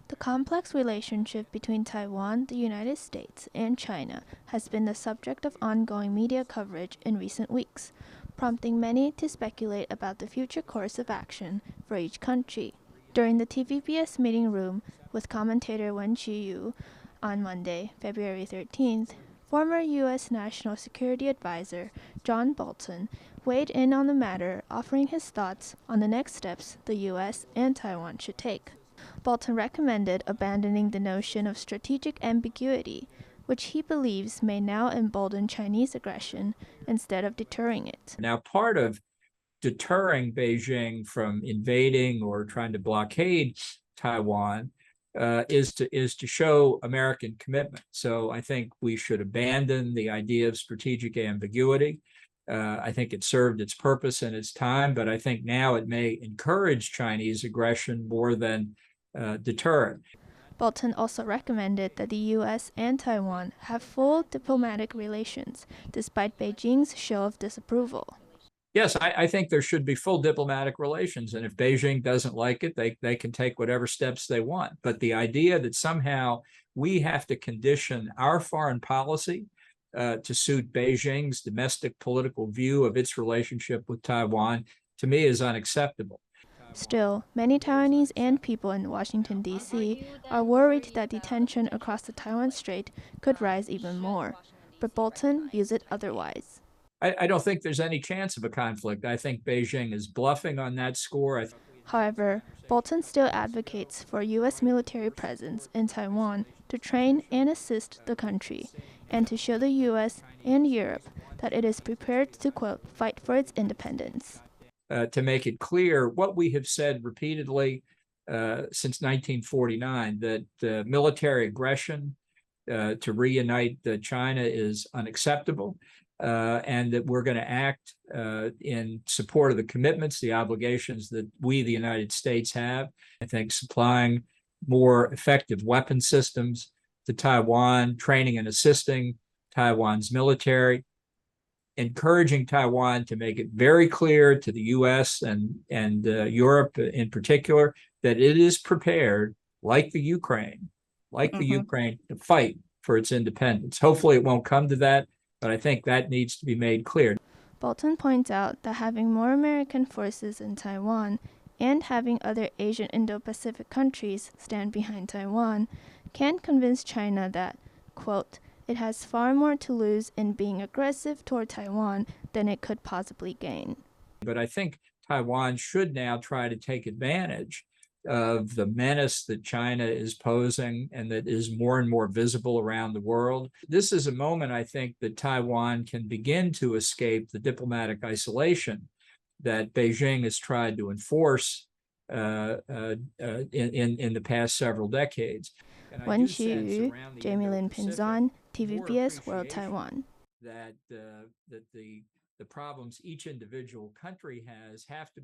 The complex relationship between Taiwan, the United States, and China has been the subject of ongoing media coverage in recent weeks, prompting many to speculate about the future course of action for each country. During the TVBS meeting room with commentator Wen Qiyu on Monday, February 13th, former U.S. National Security Advisor John Bolton weighed in on the matter, offering his thoughts on the next steps the U.S. and Taiwan should take. Bolton recommended abandoning the notion of strategic ambiguity, which he believes may now embolden Chinese aggression instead of deterring it. Now, part of deterring Beijing from invading or trying to blockade Taiwan is to show American commitment. So I think we should abandon the idea of strategic ambiguity. I think it served its purpose in its time, but I think now it may encourage Chinese aggression more than deter it. Bolton also recommended that the U.S. and Taiwan have full diplomatic relations, despite Beijing's show of disapproval. Yes, I think there should be full diplomatic relations. And if Beijing doesn't like it, they can take whatever steps they want. But the idea that somehow we have to condition our foreign policy to suit Beijing's domestic political view of its relationship with Taiwan, to me, is unacceptable. Still, many Taiwanese and people in Washington, D.C. are worried that the tension across the Taiwan Strait could rise even more. But Bolton views it otherwise. I don't think there's any chance of a conflict. I think Beijing is bluffing on that score. However, Bolton still advocates for U.S. military presence in Taiwan to train and assist the country, and to show the U.S. and Europe that it is prepared to, quote, fight for its independence. To make it clear what we have said repeatedly since 1949, that military aggression to reunite China is unacceptable. And that we're going to act in support of the commitments, the obligations that we, the United States, have. I think supplying more effective weapon systems to Taiwan, training and assisting Taiwan's military, encouraging Taiwan to make it very clear to the U.S. and Europe in particular that it is prepared, like the Ukraine, to fight for its independence. Hopefully it won't come to that, but I think that needs to be made clear. Bolton points out that having more American forces in Taiwan and having other Asian Indo-Pacific countries stand behind Taiwan can convince China that, quote, it has far more to lose in being aggressive toward Taiwan than it could possibly gain. But I think Taiwan should now try to take advantage of the menace that China is posing and that is more and more visible around the world. This is a moment, I think, that Taiwan can begin to escape the diplomatic isolation that Beijing has tried to enforce in the past several decades. Wen Qiyu, Jamie Lin Pinzon, TVBS World Taiwan. That the problems each individual country has have to